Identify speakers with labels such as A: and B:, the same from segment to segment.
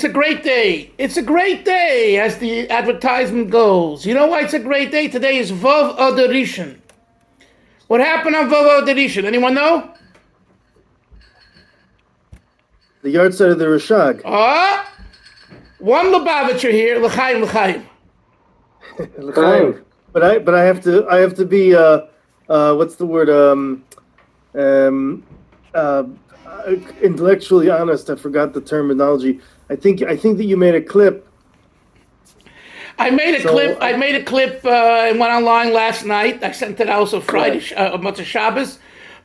A: it's a great day. It's a great day, as the advertisement goes. You know why it's a great day? Today is Vav Adar Rishon. What happened on Vav Adar Rishon? Anyone know?
B: The Yahrtzeit of the Rashag.
A: One Lubavitcher here. L'chaim, l'chaim.
B: L'chaim. But I have to be what's the word? Intellectually honest. I forgot the terminology. I think that you made a clip.
A: I made a clip. It went online last night. I sent it out on Friday, Motzei Shabbos.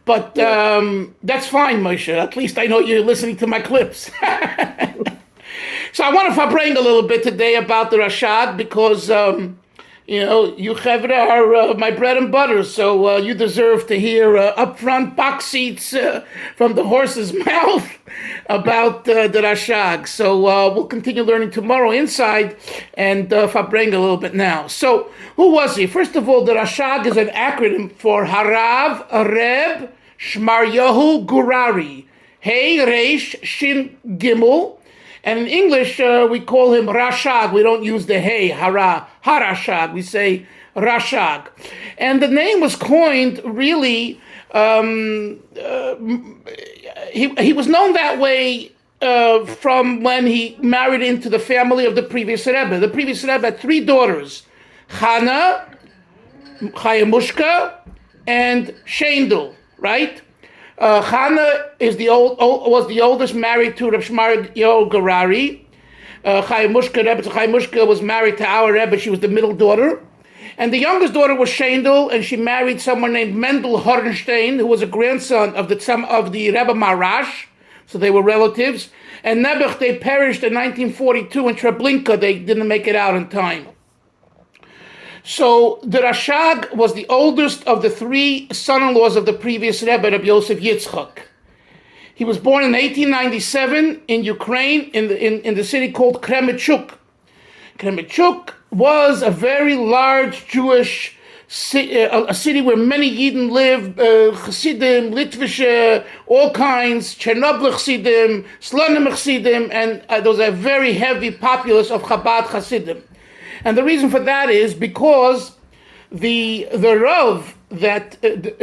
A: But that's fine, Moshe. At least I know you're listening to my clips. So I want to Farbrengen a little bit today about the Rashag because, you Chevra are my bread and butter. So you deserve to hear upfront box seats from the horse's mouth about the Rashag. So we'll continue learning tomorrow inside and Farbrengen a little bit now. So who was he? First of all, the Rashag is an acronym for Harav Reb Shmaryahu Gurari. Hey Reish Shin Gimel. And in English, we call him Rashag. We don't use the hey, Harashag. We say Rashag. And the name was coined really, he was known that way from when he married into the family of the previous Rebbe. The previous Rebbe had three daughters, Chana, Chayamushka, and Shendel, right? Chana was the oldest, married to Reb Shmaryahu Gurari. Chayamushka, Rebbe Chayamushka was married to our Rebbe. She was the middle daughter. And the youngest daughter was Shendel, and she married someone named Mendel Hornstein, who was a grandson of the Rebbe Marash. So they were relatives. And Nebuch, they perished in 1942 in Treblinka. They didn't make it out in time. So the Rashag was the oldest of the three son-in-laws of the previous Rebbe, Rabbi Yosef Yitzchak. He was born in 1897 in Ukraine, in the city called Kremenchuk. Kremenchuk was a very large Jewish city, a city where many Yidden lived, Chassidim, Litvische, all kinds, Chernobyl Chassidim, Slonim Chassidim, and there was a very heavy populace of Chabad Chassidim. And the reason for that is because the Rav that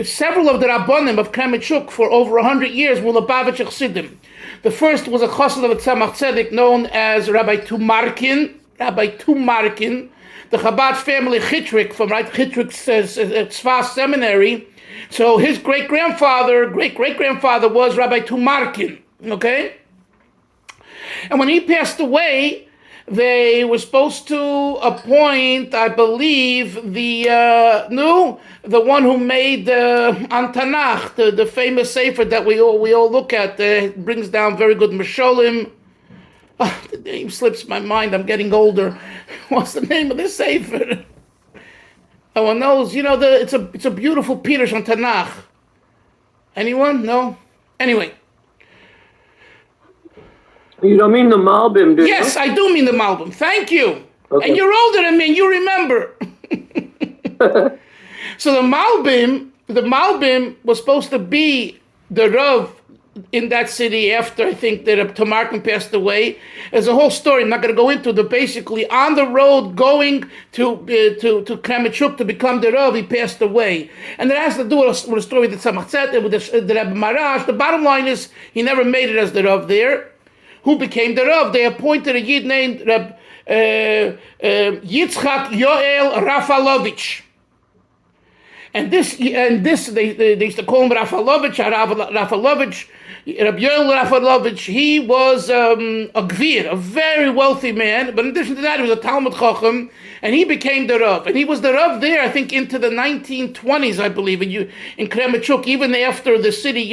A: several of the Rabbonim of Kremenchuk for over 100 years were Lubavitcher Chassidim. The first was a Chassid of Tzemach Tzedek known as Rabbi Tumarkin. The Chabad family Chitrik from Chitrik's Tzfas seminary. So his great-grandfather was Rabbi Tumarkin, okay? And when he passed away, they were supposed to appoint, I believe, the one who made on Tanakh, the famous sefer that we all look at. Brings down very good Mesholim. The name slips my mind. I'm getting older. What's the name of this sefer? No one knows. It's a beautiful Pirush on Tanakh. Anyone? No. Anyway.
C: You don't mean the Malbim, do you?
A: Yes, I do mean the Malbim. Thank you. Okay. And you're older than me, and you remember. So the Malbim was supposed to be the Rav in that city after, I think, that Tamarkin passed away. There's a whole story I'm not going to go into, but basically on the road going to Kremenchuk to become the Rav, he passed away. And that has to do with a story that Tzemach Tzedek, with the Rebbe Marash. The bottom line is he never made it as the Rav there. Who became the Rav? They appointed a Yid named Reb Yitzchak Yoel Rafalovich. And this they used to call him Rafalovich, Reb Yoel Rafalovich. He was a gvir, a very wealthy man, but in addition to that, he was a Talmud Chacham, and he became the Rav. And he was the Rav there, I think, into the 1920s, I believe, in Kremenchuk, even after the city,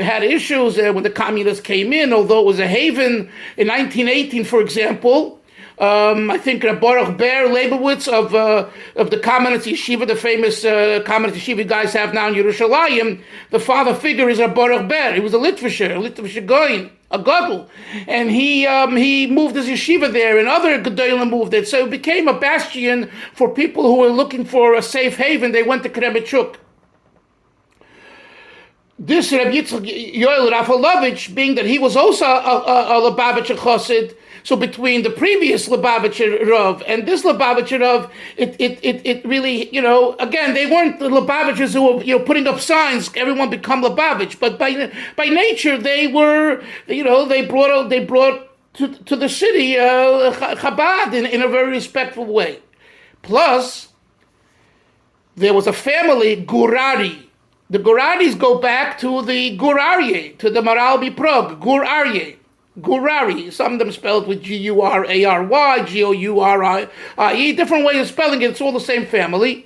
A: had issues when the communists came in, although it was a haven in 1918, for example. I think Baruch Ber Leibowitz of the Kamenetz Yeshiva, the famous Kamenetz Yeshiva guys have now in Yerushalayim, the father figure is Baruch Ber. He was a Litvisher Goyin, a Gadol. And he moved his yeshiva there, and other Gedolim moved it. So it became a bastion for people who were looking for a safe haven. They went to Kremenchuk. this Reb Yitzchak Yoel Rafalovich, being that he was also a Lubavitcher Chassid, so between the previous Lubavitcher Rav and this Lubavitcher Rav, it really, again, they weren't the Lubavitchers who were, putting up signs, everyone become Lubavitch, but by nature, they were, they brought to the city Chabad in a very respectful way. Plus, there was a family, Gurari. The Guraris go back to the Gurarye, to the Maralbi Prague, Gurari. Some of them spelled with Gurary, Gourie, different ways of spelling it. It's all the same family.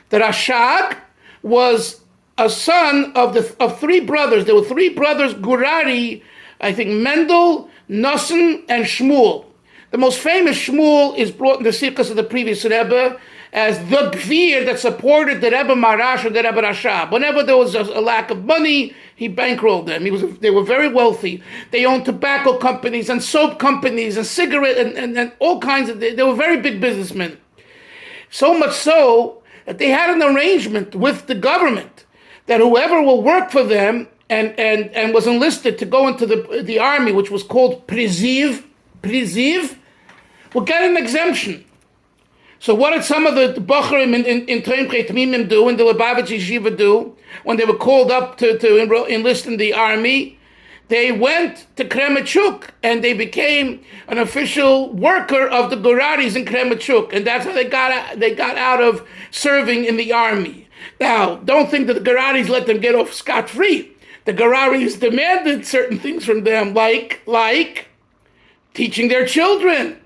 A: The Rashag was a son of three brothers. There were three brothers, Gurari, I think Mendel, Nosson, and Shmuel. The most famous Shmuel is brought in the circus of the previous Rebbe as the Gvir that supported the Rebbe Marash and the Rebbe Rashab. Whenever there was a lack of money, he bankrolled them. They were very wealthy. They owned tobacco companies and soap companies and cigarette and all kinds of. They were very big businessmen. So much so that they had an arrangement with the government that whoever will work for them and was enlisted to go into the army, which was called Priziv, will get an exemption. So what did some of the Bocharim in Toimchei Tamimim do, and the Lubavitch Yeshiva do, when they were called up to enlist in the army? They went to Kremenchuk, and they became an official worker of the Guraris in Kremenchuk, and that's how they got out of serving in the army. Now, don't think that the Guraris let them get off scot-free. The Guraris demanded certain things from them, like teaching their children,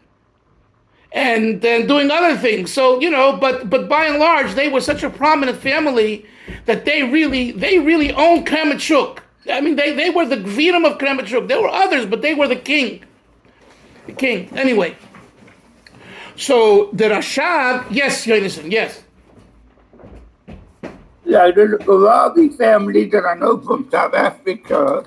A: and then doing other things. So, but by and large, they were such a prominent family that they really owned Kremenchuk. I mean, they were the Gvirim of Kremenchuk. There were others, but they were the king. The king. Anyway. So, the Rashab, yes, Yonason, yes.
D: Yeah, the Gurari family that I know from South Africa,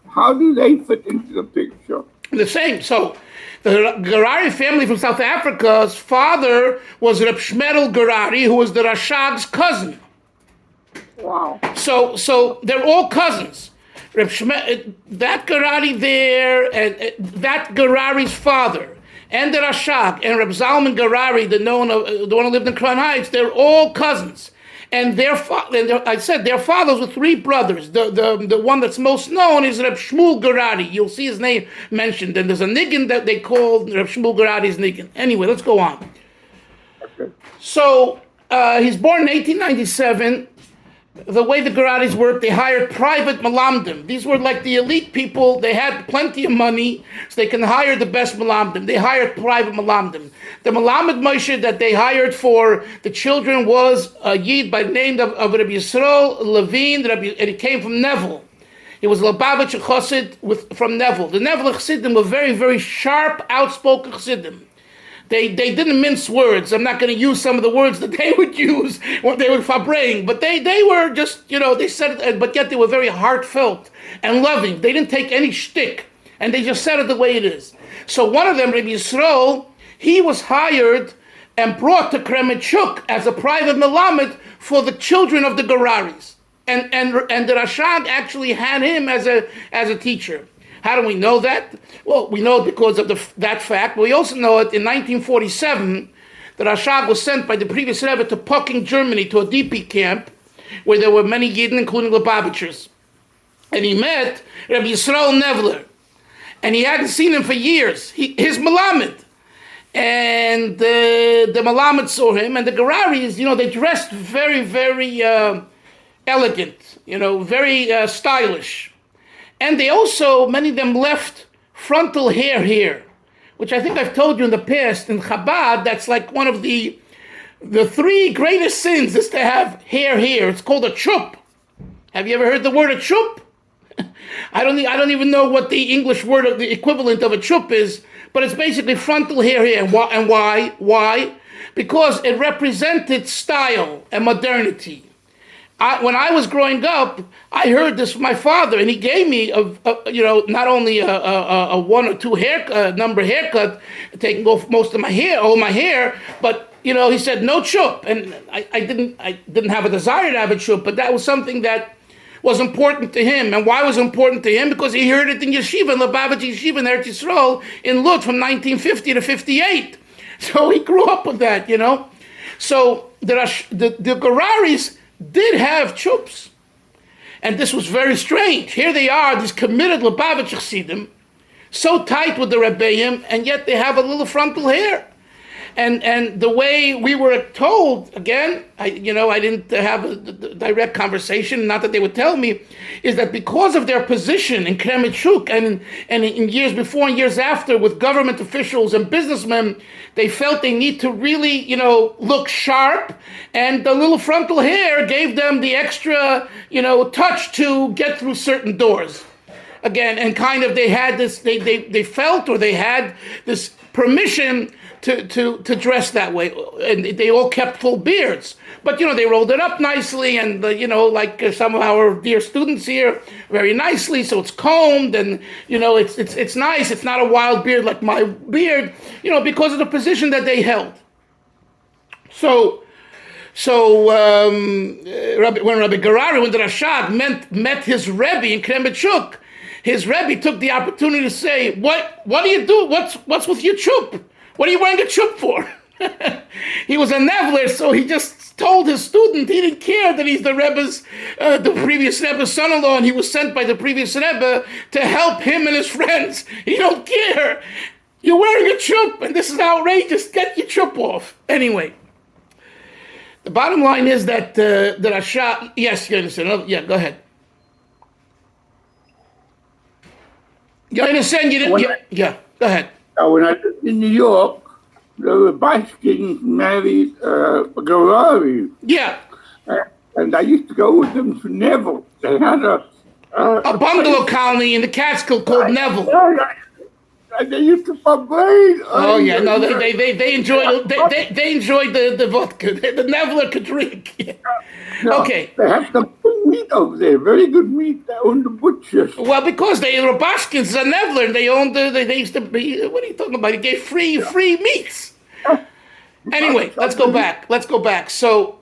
D: how do they fit into the picture?
A: The same. So, the Gurari family from South Africa's father was Reb Shmerel Gurari, who was the Rashag's cousin.
D: Wow.
A: So they're all cousins. Reb that Gurari there, and that Gurari's father, and the Rashag, and Reb Zalman Gurari, the one who lived in Crown Heights, they're all cousins. And their fathers were three brothers. The one that's most known is Reb Shmuel Gurari. You'll see his name mentioned. And there's a niggin that they call Reb Shmuel Gurari's niggin. Anyway, let's go on.
D: Okay.
A: So he's born in 1897. The way the Guraris worked, they hired private malamdim. These were like the elite people. They had plenty of money, so they can hire the best malamdim. They hired private malamdim. The malamed Moshe that they hired for the children was a yid by the name of Rabbi Yisrael Levine, and he came from Neville. He was a Lubavitcher Chassid from Neville. The Neville Chassidim were very, very sharp, outspoken Chassidim. They didn't mince words. I'm not going to use some of the words that they would use when they were Farbrengen, but they were just, they said it, but yet they were very heartfelt and loving. They didn't take any shtick, and they just said it the way it is. So one of them, Rabbi Yisrael, he was hired and brought to Kremenchuk as a private melamed for the children of the Guraris. And the Rashag actually had him as a teacher. How do we know that? Well, we know it because of that fact. But we also know it in 1947, the Rashag was sent by the previous Rebbe to Poking, Germany, to a DP camp, where there were many Yidden, including Lubavitchers. And he met Rabbi Yisrael Nevler. And he hadn't seen him for years. His Melamed. And the Melamed saw him, and the Guraris, they dressed very, very elegant, very stylish. And they also, many of them left frontal hair here, which I think I've told you in the past. In Chabad, that's like one of the three greatest sins is to have hair here. It's called a chup. Have you ever heard the word a chup? I don't even know what the English word of the equivalent of a chup is, but it's basically frontal hair here. And why? Why? Because it represented style and modernity. When I was growing up, I heard this from my father, and he gave me not only a one or two number haircut, taking off most of my hair, all my hair, but he said no chup, and I didn't have a desire to have a chup, but that was something that was important to him. And why was it important to him? Because he heard it in yeshiva, in Lubavitch Yeshiva in Eretz Yisrael, in Lud from 1950 to 58. So he grew up with that, you know. So the Geraris did have chups. And this was very strange. Here they are, these committed Lubavitch Chassidim, so tight with the Rebbeim, and yet they have a little frontal hair. And the way we were told, again, I didn't have a direct conversation, not that they would tell me, is that because of their position in Kremenchuk and in years before and years after with government officials and businessmen, they felt they need to really, look sharp, and the little frontal hair gave them the extra, touch to get through certain doors. Again, and kind of they had this, they felt, or they had this permission to dress that way, and they all kept full beards. But they rolled it up nicely, and like some of our dear students here, very nicely. So it's combed, and it's nice. It's not a wild beard like my beard, because of the position that they held. So when Rabbi Gerari, when the Rashag met his Rebbe in Kremenchuk, his Rebbe took the opportunity to say, "What do you do? What's with your chup? What are you wearing a chup for?" He was a Nevler, so he just told his student he didn't care that he's the Rebbe's, the previous Rebbe's son-in-law, and he was sent by the previous Rebbe to help him and his friends. He don't care. You're wearing a chup, and this is outrageous. Get your chup off. Anyway, the bottom line is that the Rashag. Yes, you understand? Yeah, go ahead. You understand? You didn't. Yeah, go ahead.
D: When I lived in New York, the Baskins married Gerari.
A: Yeah.
D: And I used to go with them to Neville. They had a
A: bungalow colony in the Catskill called Neville.
D: And they used to Farbrengen.
A: Oh yeah, no, they enjoyed they enjoyed the vodka. The Neveler could drink. Yeah.
D: No,
A: Okay.
D: They have some good meat over there, very good meat. They own the butchers.
A: Well, because they were Bashkins and Neveler, and they owned they used to be. What are you talking about? They gave free meats. Anyway, let's go back. So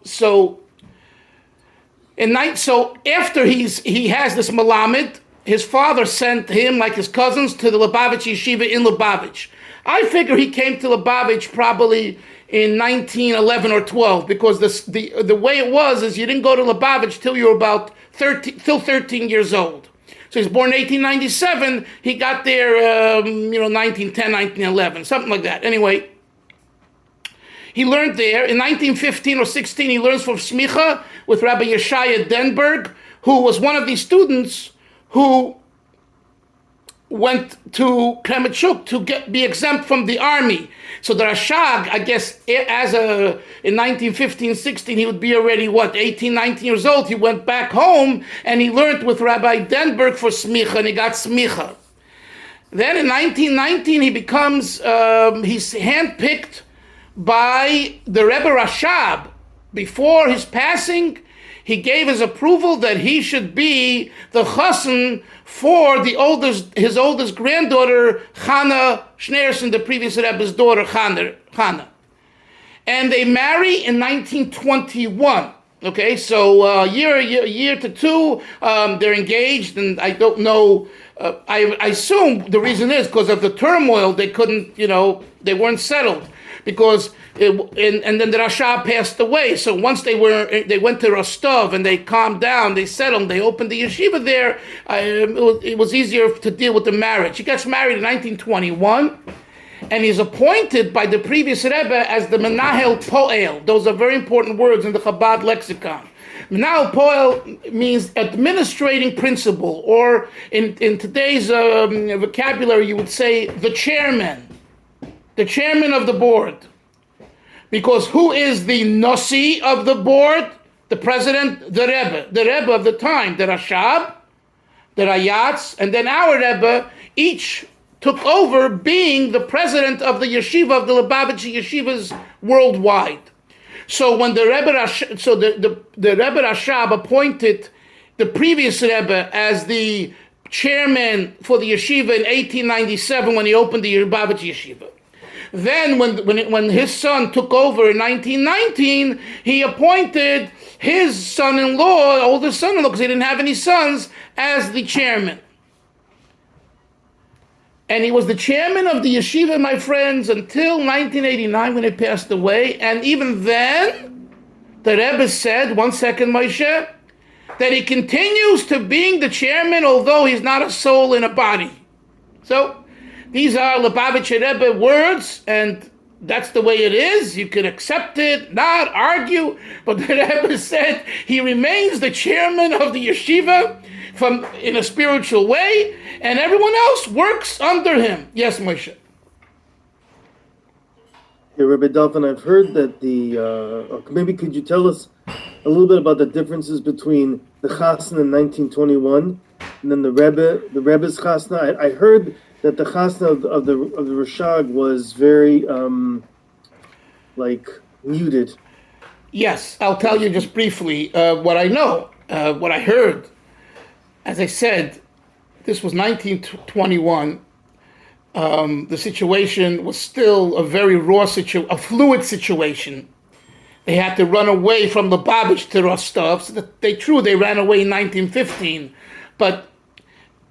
A: after he has this Malamed, his father sent him, like his cousins, to the Lubavitch Yeshiva in Lubavitch. I figure he came to Lubavitch probably in 1911 or 12, because the way it was is you didn't go to Lubavitch till you were about 13 years old. So he was born in 1897. He got there, 1910, 1911, something like that. Anyway, he learned there. In 1915 or 16, he learns from Smicha with Rabbi Yeshaya Denberg, who was one of these students who went to Kremenchuk to be exempt from the army. So the Rashag, I guess, in 1915-16, he would be already, 18, 19 years old. He went back home, and he learned with Rabbi Denberg for Smicha, and he got Smicha. Then in 1919, he becomes, he's handpicked by the Rebbe Rashab. Before his passing, he gave his approval that he should be the chassan for his oldest granddaughter, Chana Schneerson, the previous Rebbe's daughter, Chana. And they marry in 1921. Okay, so year to two, they're engaged, and I don't know. I assume the reason is because of the turmoil. They couldn't, they weren't settled. Because and then the Rashab passed away. So once they went to Rostov and they calmed down, they settled, they opened the yeshiva there. It was easier to deal with the marriage. He gets married in 1921, and he's appointed by the previous Rebbe as the Menahel Poel. Those are very important words in the Chabad lexicon. Menahel Poel means administrating principal, or in today's vocabulary, you would say the chairman of the board. Because who is the Nasi of the board? The president, the Rebbe of the time, the Rashab, the Rayatz, and then our Rebbe, each took over being the president of the yeshiva, of the Lubavitch yeshivas worldwide. So when the Rebbe Rashab appointed the previous Rebbe as the chairman for the yeshiva in 1897 when he opened the Lubavitch yeshiva. Then when his son took over in 1919, he appointed his son-in-law, oldest son-in-law, because he didn't have any sons, as the chairman. And he was the chairman of the yeshiva, my friends, until 1989 when he passed away. And even then, the Rebbe said, one second, Moshe, that he continues to being the chairman, although he's not a soul in a body. So these are Lubavitcher Rebbe words, and that's the way it is. You can accept it, not argue, but the Rebbe said he remains the chairman of the yeshiva in a spiritual way, and everyone else works under him. Yes, Moshe.
B: Yeah, Rabbi Dalton, I've heard that maybe could you tell us a little bit about the differences between the Chasna in 1921 and then the Rebbe's Chasna? I heard that the Chasna of the Rashag was very muted.
A: Yes, I'll tell you just briefly what I know, what I heard. As I said, this was 1921. The situation was still a very raw a fluid situation. They had to run away from Lubavitch to Rostov. So they ran away in 1915, but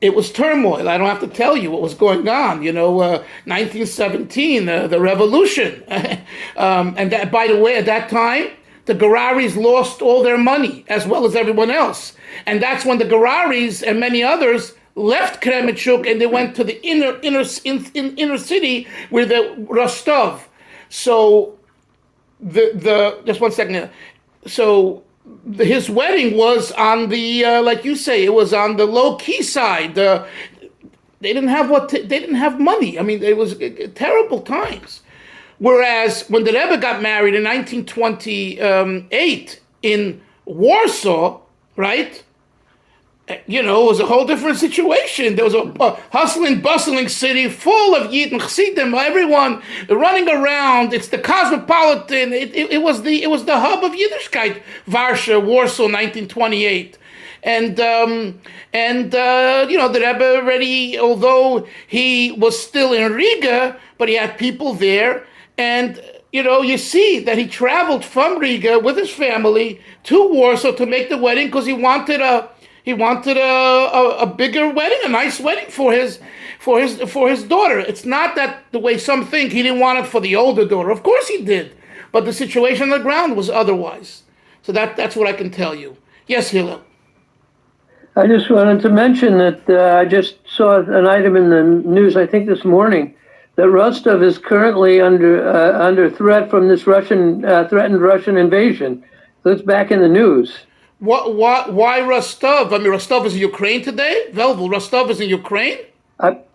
A: it was turmoil. I don't have to tell you what was going on. 1917, the revolution, and that, by the way, at that time, the Geraris lost all their money as well as everyone else, and that's when the Geraris and many others left Kremenchuk and they went to the inner city with the Rostov. So just one second. So his wedding was on the like you say, it was on the low key side. They didn't have money. I mean, it was terrible times. Whereas when the Rebbe got married in 1928 in Warsaw, right? It was a whole different situation. There was a hustling, bustling city full of Yid and Chassidim, everyone running around. It's the cosmopolitan. It was the hub of Yiddishkeit. Warsaw, 1928, and the Rebbe already, although he was still in Riga, but he had people there, and you see that he traveled from Riga with his family to Warsaw to make the wedding because he wanted a bigger wedding, a nice wedding for his daughter. It's not that the way some think he didn't want it for the older daughter. Of course he did, but the situation on the ground was otherwise. So that's what I can tell you. Yes, Hillel.
C: I just wanted to mention that I just saw an item in the news, I think this morning, that Rostov is currently under threat from this threatened Russian invasion. So it's back in the news.
A: Why Rostov? I mean, Rostov is in Ukraine today? Velvel, Rostov is in Ukraine?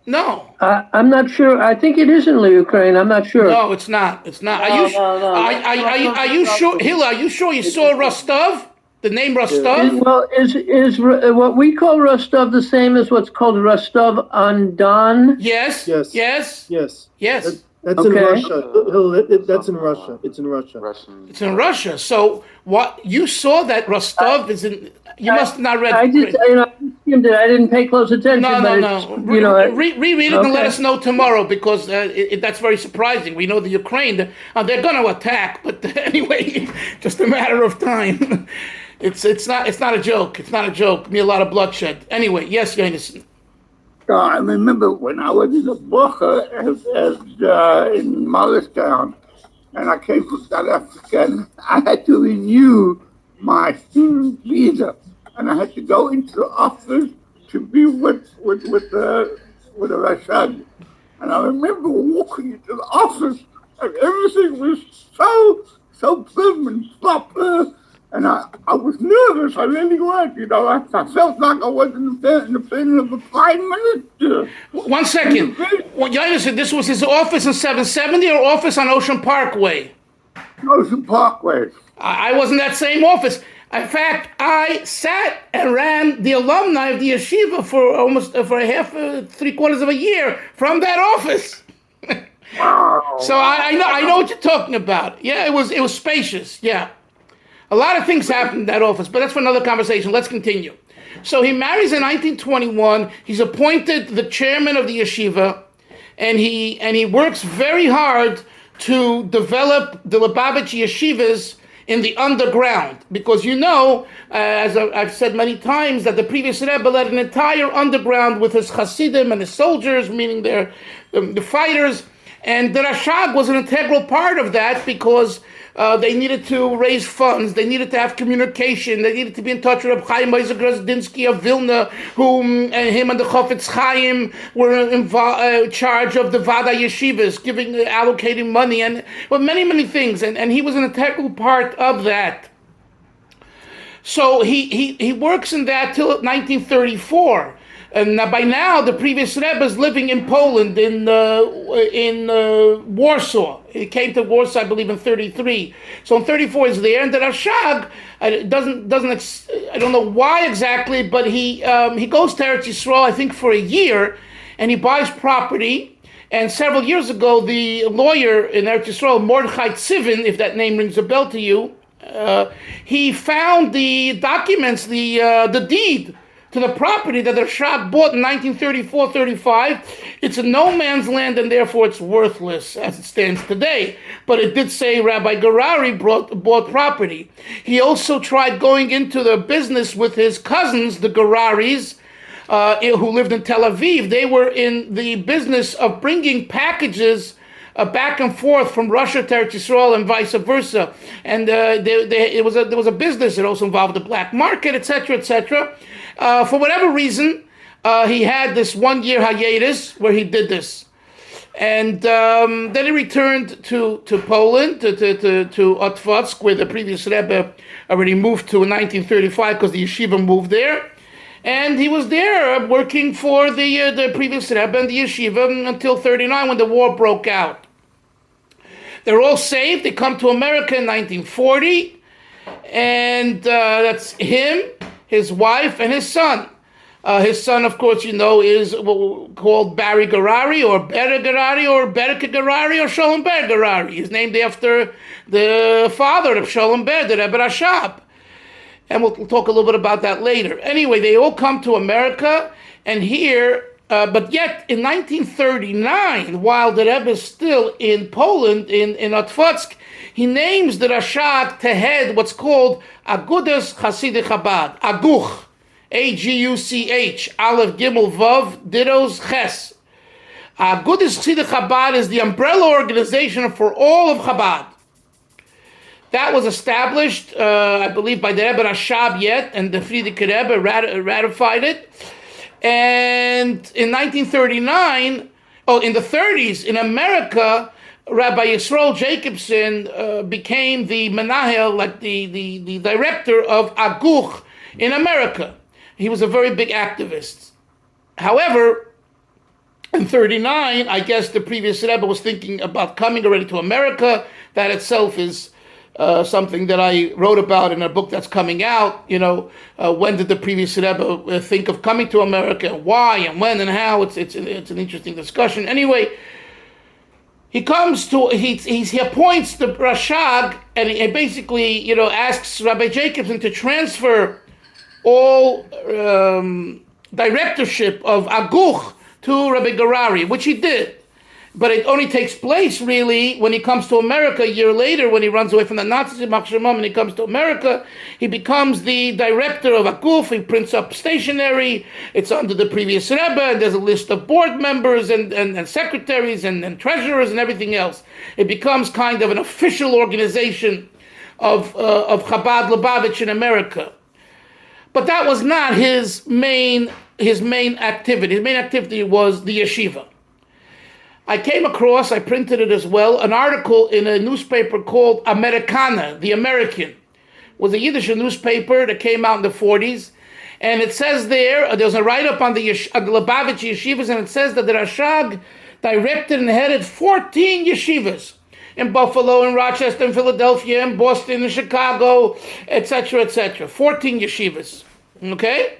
A: No.
C: I'm not sure. I think it is in Ukraine. I'm not sure.
A: No, it's not. It's not. Are you sure, Hillel, are you sure you saw Rostov? The name Rostov?
C: Is what we call Rostov the same as what's called Rostov on Don?
A: Yes.
B: Yes. That's
C: okay.
B: in Russia. That's in Russia. It's in Russia.
A: It's in Russia. So what you saw that Rostov is in? You must not read.
C: I didn't pay close attention.
A: No. Read it and let us know tomorrow because that's very surprising. We know the Ukraine they're going to attack, but anyway, just a matter of time. It's not a joke. It's not a joke. Be a lot of bloodshed. Anyway, yes, Yonis.
D: I remember when I was in the Bocha in Morristown, and I came from South Africa, and I had to renew my student visa, and I had to go into the office to be with the Rashag. And I remember walking into the office, and everything was so prim and proper. And I was nervous. I really was. I felt like I was in the opinion of the Prime Minister.
A: 1 second. Yonis said this was his office in 770 or office on Ocean Parkway?
D: Ocean Parkway.
A: I was in that same office. In fact, I sat and ran the alumni of the yeshiva for almost for a half, 3/4 of a year from that office.
D: Wow.
A: So I know what you're talking about. Yeah, it was spacious. Yeah. A lot of things happened in that office, but that's for another conversation. Let's continue. So he marries in 1921. He's appointed the chairman of the yeshiva. and he works very hard to develop the Lubavitch yeshivas in the underground, because as I've said many times, that the previous Rebbe led an entire underground with his Hasidim and his soldiers, meaning the fighters, and the Rashag was an integral part of that, because they needed to raise funds, they needed to have communication, they needed to be in touch with Reb Chaim Moshe Grozdinsky of Vilna, whom and him and the Chofetz Chaim were in charge of the Vada Yeshivas, allocating money, and many things, and he was an integral part of that. So he works in that till 1934. And by now, the previous Rebbe is living in Poland, in Warsaw. He came to Warsaw, I believe, in 33. So in 34, he's there. And the Rashag I don't know why exactly, but he goes to Eretz Yisrael, I think, for a year, and he buys property. And several years ago, the lawyer in Eretz Yisrael, Mordechai Tzivin, if that name rings a bell to you, he found the documents, the deed to the property that the Rashag bought in 1934-35. It's a no man's land, and therefore it's worthless as it stands today. But it did say Rabbi Garari bought property. He also tried going into the business with his cousins, the Gararis, who lived in Tel Aviv. They were in the business of bringing packages back and forth from Russia to Eretz Yisrael and vice versa. And there was a business that also involved the black market, etc., etc. For whatever reason, he had this 1 year hiatus where he did this. And then he returned to Poland, to Otvatsk, where the previous Rebbe already moved to in 1935, because the yeshiva moved there. And he was there working for the previous Rebbe and the yeshiva until 39, when the war broke out. They're all saved. They come to America in 1940. And that's him, his wife, and his son. His son, of course, is called Barry Garari, or Bera Garari, or Berke Garari, or Sholem Ber Garari. He's named after the father of Sholem Ber, the Rebbe Rashab. And we'll talk a little bit about that later. Anyway, they all come to America, and here, but yet in 1939, while the Rebbe is still in Poland, in Otvatsk, he names the Rashag to head what's called Agudas Hasidei Chabad, Aguch, A-G-U-C-H, Aleph Gimel Vav, Dittos Ches. Agudas Hasidei Chabad is the umbrella organization for all of Chabad. That was established, I believe, by the Rebbe Rashab yet, and the Frierdiker Rebbe ratified it. And in 1939, in the 30s, in America, Rabbi Yisrael Jacobson became the menahel, like the director of Aguch in America. He was a very big activist. However, in 39, I guess the previous Rebbe was thinking about coming already to America. That itself is something that I wrote about in a book that's coming out. When did the previous Rebbe think of coming to America? Why and when and how? It's an interesting discussion. Anyway, he comes to he appoints the Rashag, and he basically asks Rabbi Jacobson to transfer all directorship of Aguch to Rabbi Garari, which he did. But it only takes place, really, when he comes to America a year later, when he runs away from the Nazis in Machshemam, and he comes to America. He becomes the director of Aguch. He prints up stationery. It's under the previous Rebbe, and there's a list of board members and secretaries and treasurers and everything else. It becomes kind of an official organization of Chabad Lubavitch in America. But that was not his main activity. His main activity was the yeshiva. I came across, I printed it as well, an article in a newspaper called Americana, The American. It was a Yiddish newspaper that came out in the 40s. And it says there's a write-up on the Lubavitch yeshivas, and it says that the Rashag directed and headed 14 yeshivas in Buffalo, in Rochester, in Philadelphia, in Boston, in Chicago, etc., etc. 14 yeshivas, okay?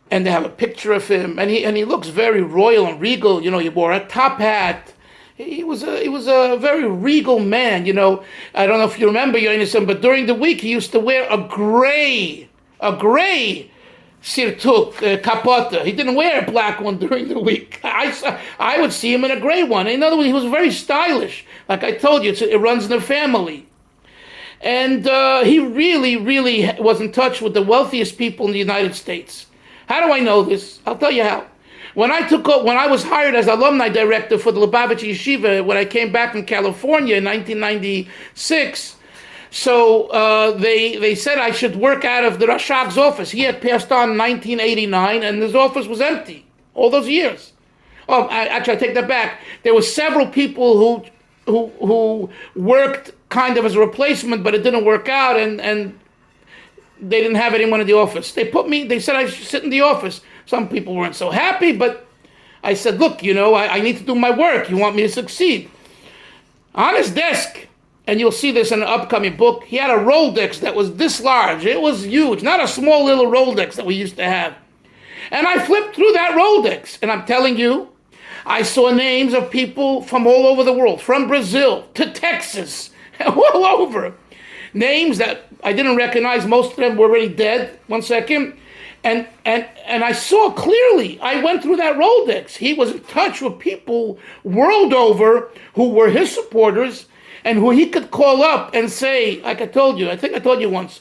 A: And they have a picture of him, and he looks very royal and regal. He wore a top hat. He was a very regal man. I don't know if you remember, but during the week he used to wear a gray sirtuk, kapota. He didn't wear a black one during the week. I would see him in a gray one. In other words, he was very stylish. Like I told you, it runs in the family. And he really, really was in touch with the wealthiest people in the United States. How do I know this? I'll tell you how. When I was hired as alumni director for the Lubavitch Yeshiva, when I came back from California in 1996, so they said I should work out of the Rashag's office. He had passed on in 1989, and his office was empty all those years. I take that back. There were several people who worked kind of as a replacement, but it didn't work out, and they didn't have anyone in the office. They said I should sit in the office. Some people weren't so happy, but I said, look, I need to do my work. You want me to succeed. On his desk, and you'll see this in an upcoming book, he had a Rolodex that was this large. It was huge, not a small little Rolodex that we used to have. And I flipped through that Rolodex, and I'm telling you, I saw names of people from all over the world, from Brazil to Texas, all over. Names that I didn't recognize. Most of them were already dead. One second. And I saw clearly, I went through that Rolodex. He was in touch with people world over who were his supporters and who he could call up and say, like I think I told you once,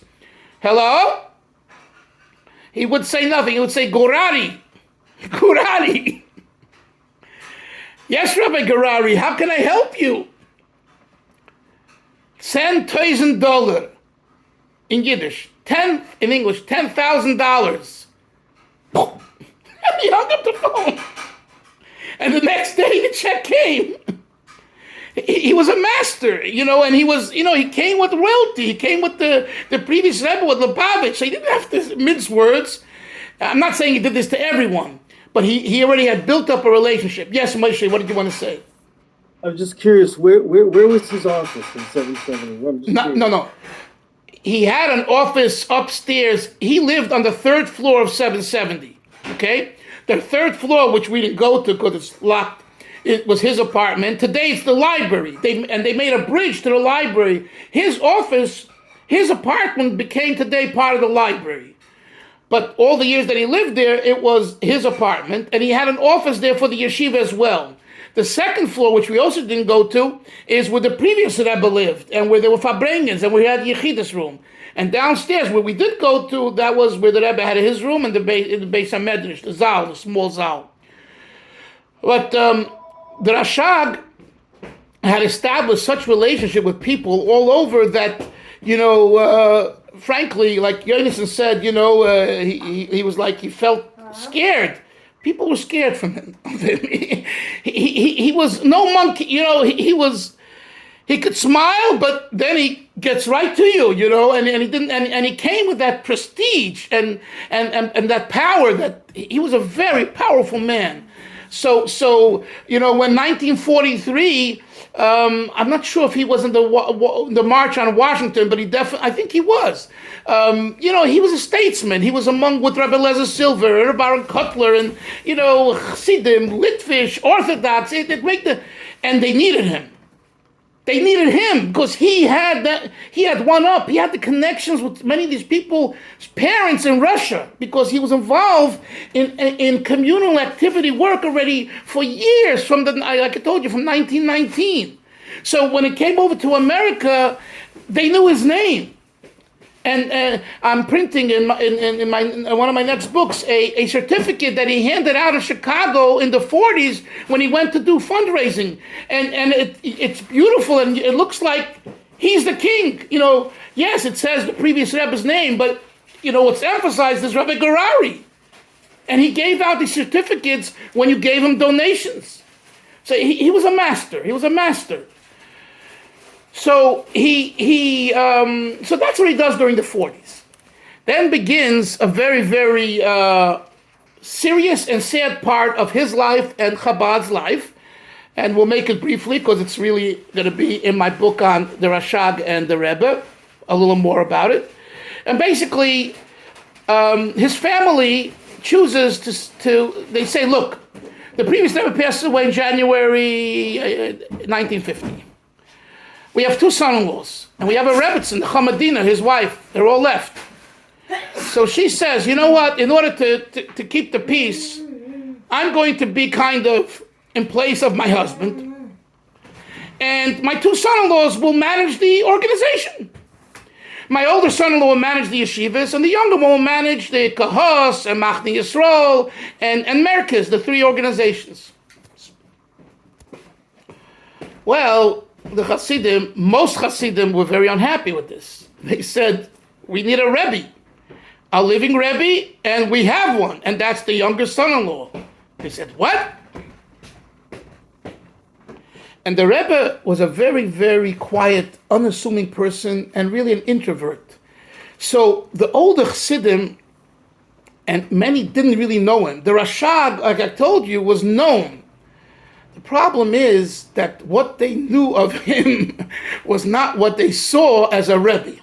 A: hello? He would say nothing. He would say, Gorari. Yes, Rabbi Gorari, how can I help you? $10,000 in Yiddish. In English, $10,000. He hung up the phone. And the next day the check came. He was a master, and he was, he came with royalty. He came with the previous Rebbe, with Lubavitch. So he didn't have to mince words. I'm not saying he did this to everyone, but he already had built up a relationship. Yes, Moshe, what did you want to say?
B: I was just curious, where was his office in 770?
A: No. He had an office upstairs. He lived on the third floor of 770, okay? The third floor, which we didn't go to because it's locked, it was his apartment. Today it's the library. They made a bridge to the library. His office, his apartment became today part of the library. But all the years that he lived there, it was his apartment, and he had an office there for the yeshiva as well. The second floor, which we also didn't go to, is where the previous Rebbe lived, and where there were Farbrengens, and we had Yechidus room. And downstairs, where we did go to, that was where the Rebbe had his room in the Beis HaMedrash, the Zal, the small Zal. But the Rashag had established such relationship with people all over that, frankly, like Yonason said, he was like, he felt scared. People were scared from him. He was no monkey, he could smile, but then he gets right to you, and he didn't, and he came with that prestige and that power, that he was a very powerful man. So when 1943, I'm not sure if he was in the March on Washington, but I think he was. He was a statesman. He was with Rabbi Lezer Silver, Baron Cutler, and, Chassidim, Litvish, Orthodox, and they needed him. They needed him because he had one up. He had the connections with many of these people's parents in Russia because he was involved in communal activity work already for years like I told you, from 1919. So when it came over to America, they knew his name. And I'm printing in one of my next books a certificate that he handed out in Chicago in the 40s when he went to do fundraising, and it's beautiful, and it looks like he's the king. Yes, it says the previous Rebbe's name, but what's emphasized is Rebbe Garari, and he gave out these certificates when you gave him donations. So he was a master. He was a master. So so that's what he does during the 40s. Then begins a very, very serious and sad part of his life and Chabad's life. And we'll make it briefly because it's really going to be in my book on the Rashag and the Rebbe, a little more about it. And basically, his family chooses they say, look, the previous Rebbe passed away in January 1950. We have two son-in-laws, and we have a Rebbetzin, the Chamadina, his wife. They're all left. So she says, you know what, in order to keep the peace, I'm going to be kind of in place of my husband. And my two son-in-laws will manage the organization. My older son-in-law will manage the yeshivas, and the younger one will manage the Kahos and Machne Yisrael and Merkez, the three organizations. Well, the Hasidim, most Hasidim were very unhappy with this. They said, we need a Rebbe, a living Rebbe, and we have one, and that's the younger son-in-law. They said, what? And the Rebbe was a very, very quiet, unassuming person and really an introvert. So the older Chassidim, and many didn't really know him. The Rashag, like I told you, was known. The problem is that what they knew of him was not what they saw as a Rebbe.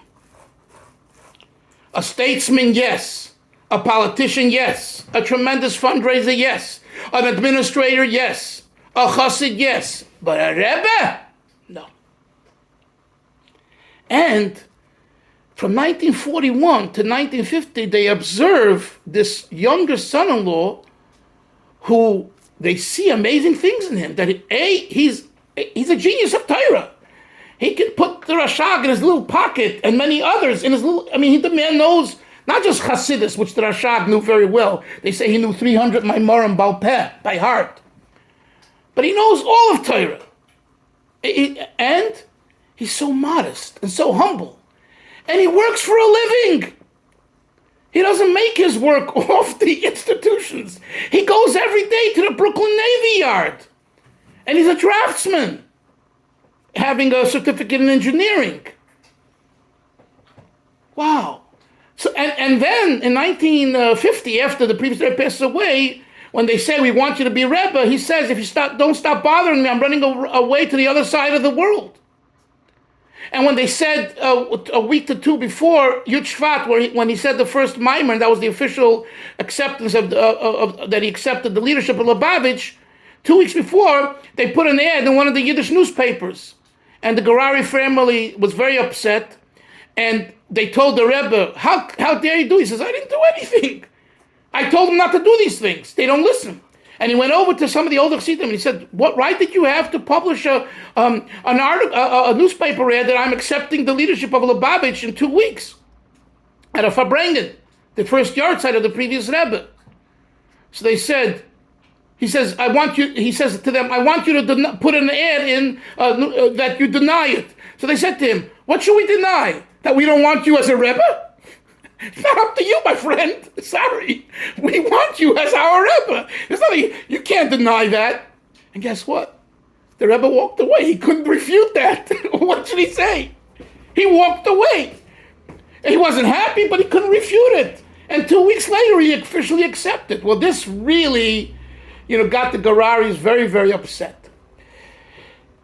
A: A statesman, yes. A politician, yes. A tremendous fundraiser, yes. An administrator, yes. A chassid, yes. But a Rebbe? No. And from 1941 to 1950, they observe this younger son-in-law who they see amazing things in him. That he's a genius of Torah. He can put the Rashag in his little pocket and many others in his little... the man knows not just Hasidus, which the Rashag knew very well. They say he knew 300 Maimorim Baal Peh, by heart. But he knows all of Torah. And he's so modest and so humble. And he works for a living. He doesn't make his work off the institutions. He goes every day to the Brooklyn Navy Yard. And he's a draftsman, having a certificate in engineering. Wow. So, and then in 1950, after the previous Rebbe passed away, when they say, we want you to be Rebbe, he says, if you don't stop bothering me, I'm running away to the other side of the world. And when they said a week to two before Yud Shvat, when he said the first Maimer, that was the official acceptance of that he accepted the leadership of Lubavitch, 2 weeks before, they put an ad in one of the Yiddish newspapers. And the Gerari family was very upset. And they told the Rebbe, how dare you do? He says, I didn't do anything. I told them not to do these things. They don't listen. And he went over to some of the older Chassidim and he said, what right did you have to publish an article, a newspaper ad that I'm accepting the leadership of Lubavitch in 2 weeks at a Farbrengen, the first Yahrtzeit of the previous Rebbe? So they said, he says to them, I want you to put an ad in that you deny it. So they said to him, what should we deny? That we don't want you as a Rebbe? It's not up to you, my friend. Sorry. We want you as our Rebbe. It's nothing, you can't deny that. And guess what? The Rebbe walked away. He couldn't refute that. What should he say? He walked away. He wasn't happy, but he couldn't refute it. And 2 weeks later, he officially accepted. Well, this really, got the Geraris very, very upset.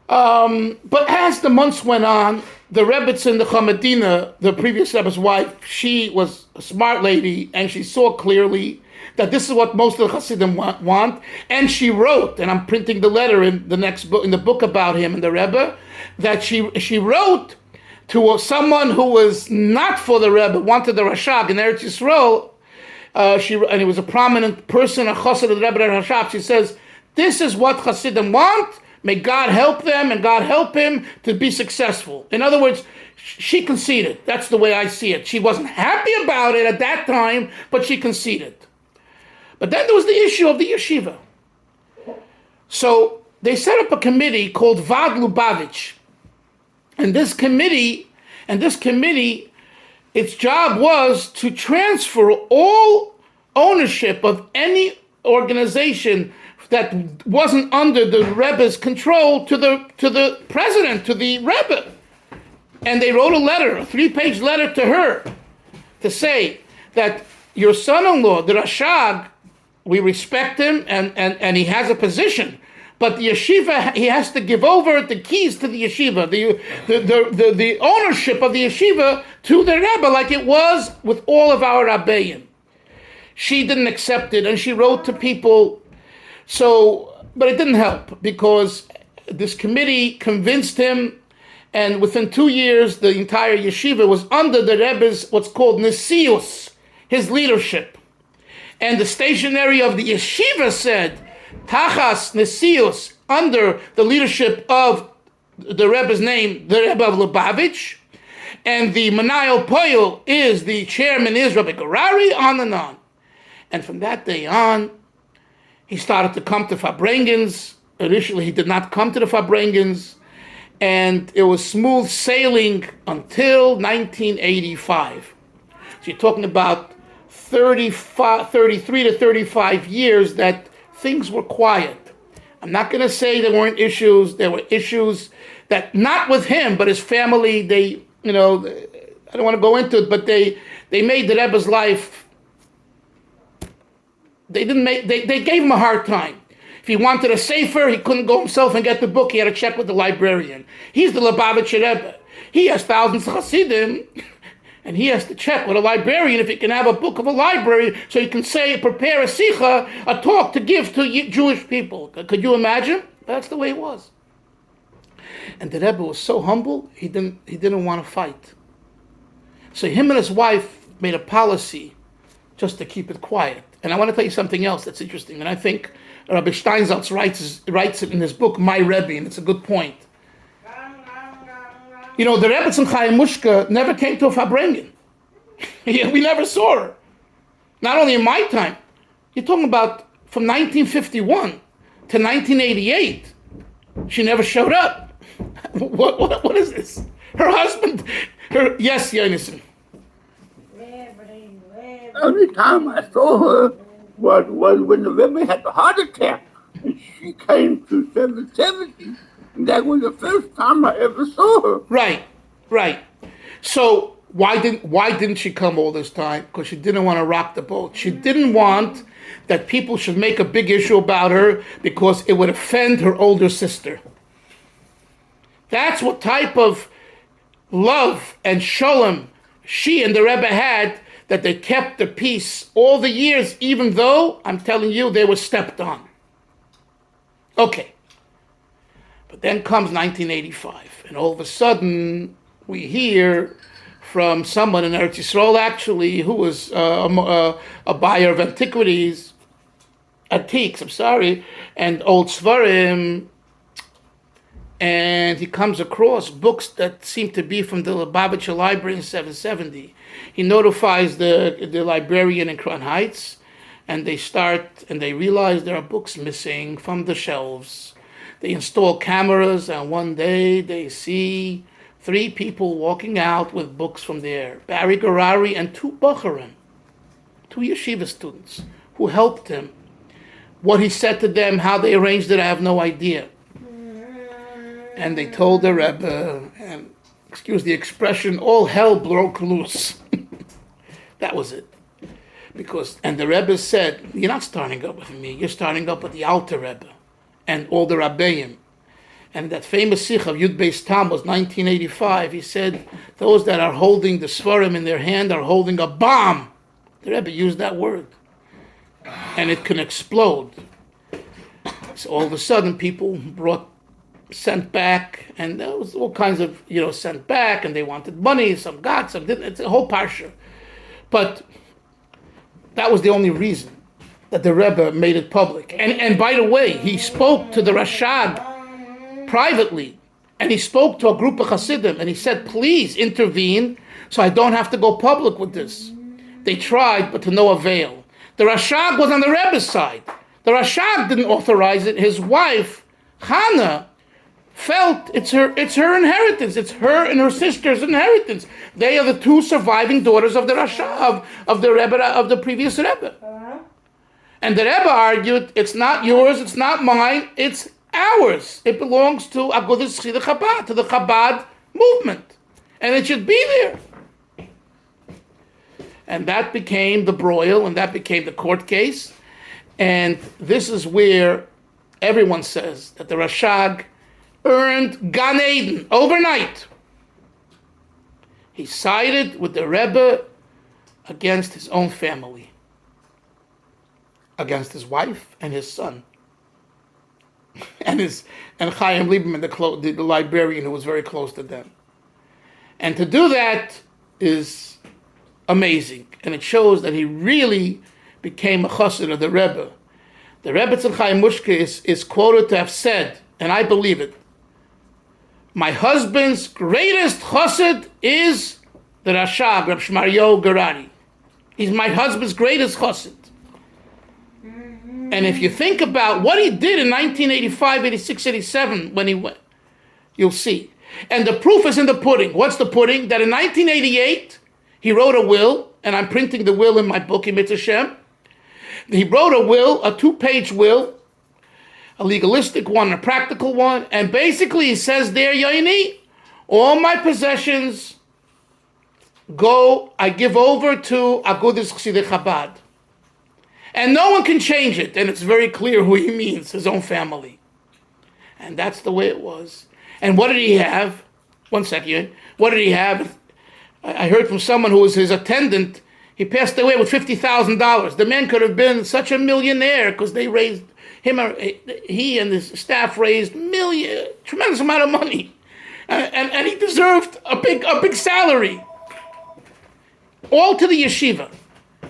A: But as the months went on, the Rebbetzin, the Chamadina, the previous Rebbe's wife, she was a smart lady, and she saw clearly that this is what most of the Hasidim want. And she wrote, and I'm printing the letter in the next book, in the book about him and the Rebbe, that she wrote to someone who was not for the Rebbe, wanted the Rashag in Eretz Yisrael. And he was a prominent person, a Chassid of the Rebbe Rashag. She says, this is what Hasidim want. May God help them and God help him to be successful. In other words, she conceded. That's the way I see it. She wasn't happy about it at that time, but she conceded. But then there was the issue of the yeshiva. So they set up a committee called Vad Lubavitch. And this committee, its job was to transfer all ownership of any organization that wasn't under the Rebbe's control to the president, to the Rebbe. And they wrote a letter, a 3-page letter to her, to say that your son-in-law, the Rashag, we respect him and he has a position, but the yeshiva, he has to give over the keys to the yeshiva, the ownership of the yeshiva to the Rebbe, like it was with all of our Rabbeim. She didn't accept it, and she wrote to people. But it didn't help, because this committee convinced him, and within 2 years, the entire yeshiva was under the Rebbe's, what's called Nesius, his leadership. And the stationary of the yeshiva said, Tachas Nesius, under the leadership of the Rebbe's name, the Rebbe of Lubavitch, and the Manayel Poyel is the chairman, is Rabbi Garari, on and on. And from that day on, he started to come to Farbrengens. Initially, he did not come to the Farbrengens, and it was smooth sailing until 1985. So you're talking about 33 to 35 years that things were quiet. I'm not going to say there weren't issues. There were issues that, not with him, but his family, they, I don't want to go into it, but they made the Rebbe's life, they gave him a hard time. If he wanted a sefer, he couldn't go himself and get the book. He had to check with the librarian. He's the Lubavitch Rebbe. He has thousands of Hasidim, and he has to check with a librarian if he can have a book of a library so he can prepare a sicha, a talk to give to Jewish people. Could you imagine? That's the way it was. And the Rebbe was so humble, he didn't want to fight. So him and his wife made a policy just to keep it quiet. And I want to tell you something else that's interesting, and I think Rabbi Steinsaltz writes it in his book, My Rebbe, and it's a good point. The Rebbe Chaim Mushka never came to a Farbrengen. We never saw her. Not only in my time. You're talking about from 1951 to 1988. She never showed up. What is this? Her husband, yes, Yonason.
D: The only time I saw her was when the Rebbe had the heart attack. And she came to 770. And that was the first time I ever saw her.
A: Right. So why didn't she come all this time? Because she didn't want to rock the boat. She didn't want that people should make a big issue about her because it would offend her older sister. That's what type of love and shalom she and the Rebbe had, that they kept the peace all the years, even though, I'm telling you, they were stepped on. Okay. But then comes 1985, and all of a sudden, we hear from someone in Eretz Yisrael, actually, who was a buyer of antiquities, antiques, and old Svarim, and he comes across books that seem to be from the Lubavitcher Library in 770. He notifies the librarian in Crown Heights, and they realize there are books missing from the shelves. They install cameras, and one day they see 3 people walking out with books from there. Barry Garari and 2 Bocharim, 2 yeshiva students, who helped him. What he said to them, how they arranged it, I have no idea. And they told the Rebbe, and excuse the expression, all hell broke loose. That was it. And the Rebbe said, you're not starting up with me, you're starting up with the Alter Rebbe and all the Rabbeim. And that famous sikh of Yud Beis Tammuz, 1985, he said, those that are holding the Svarim in their hand are holding a bomb. The Rebbe used that word. And it can explode. So all of a sudden, people sent back, and there was all kinds of, sent back, and they wanted money, some got, some didn't. It's a whole parsha. But that was the only reason that the Rebbe made it public. And by the way, he spoke to the Rashag privately, and he spoke to a group of Hasidim, and he said, please intervene so I don't have to go public with this. They tried, but to no avail. The Rashag was on the Rebbe's side. The Rashag didn't authorize it. His wife, Hannah, felt it's her inheritance. It's her and her sister's inheritance. They are the 2 surviving daughters of the Rashag, of the Rebbe, of the previous Rebbe. And the Rebbe argued, it's not yours, it's not mine, it's ours. It belongs to Agudas Chida Chabad, to the Chabad movement. And it should be there. And that became the broil, and that became the court case. And this is where everyone says that the Rashag earned Gan Eden overnight. He sided with the Rebbe against his own family, against his wife and his son, and Chaim Lieberman, the librarian who was very close to them. And to do that is amazing. And it shows that he really became a chassid of the Rebbe. The Rebbe Tzal Chaim Mushke is quoted to have said, and I believe it, my husband's greatest chassid is the Rashag, Reb Shmaryo Gerari. He's my husband's greatest chassid. And if you think about what he did in 1985, 86, 87, when he went, you'll see. And the proof is in the pudding. What's the pudding? That in 1988, he wrote a will, and I'm printing the will in my book, Emet Hashem. He wrote a will, a 2-page will, a legalistic one, a practical one, and basically he says there, Yoini, all my possessions I give over to Agudas Chassidei Chabad. And no one can change it, and it's very clear who he means, his own family. And that's the way it was. And what did he have? One second. What did he have? I heard from someone who was his attendant, he passed away with $50,000. The man could have been such a millionaire because they raised he and his staff raised tremendous amount of money. And he deserved a big salary. All to the yeshiva.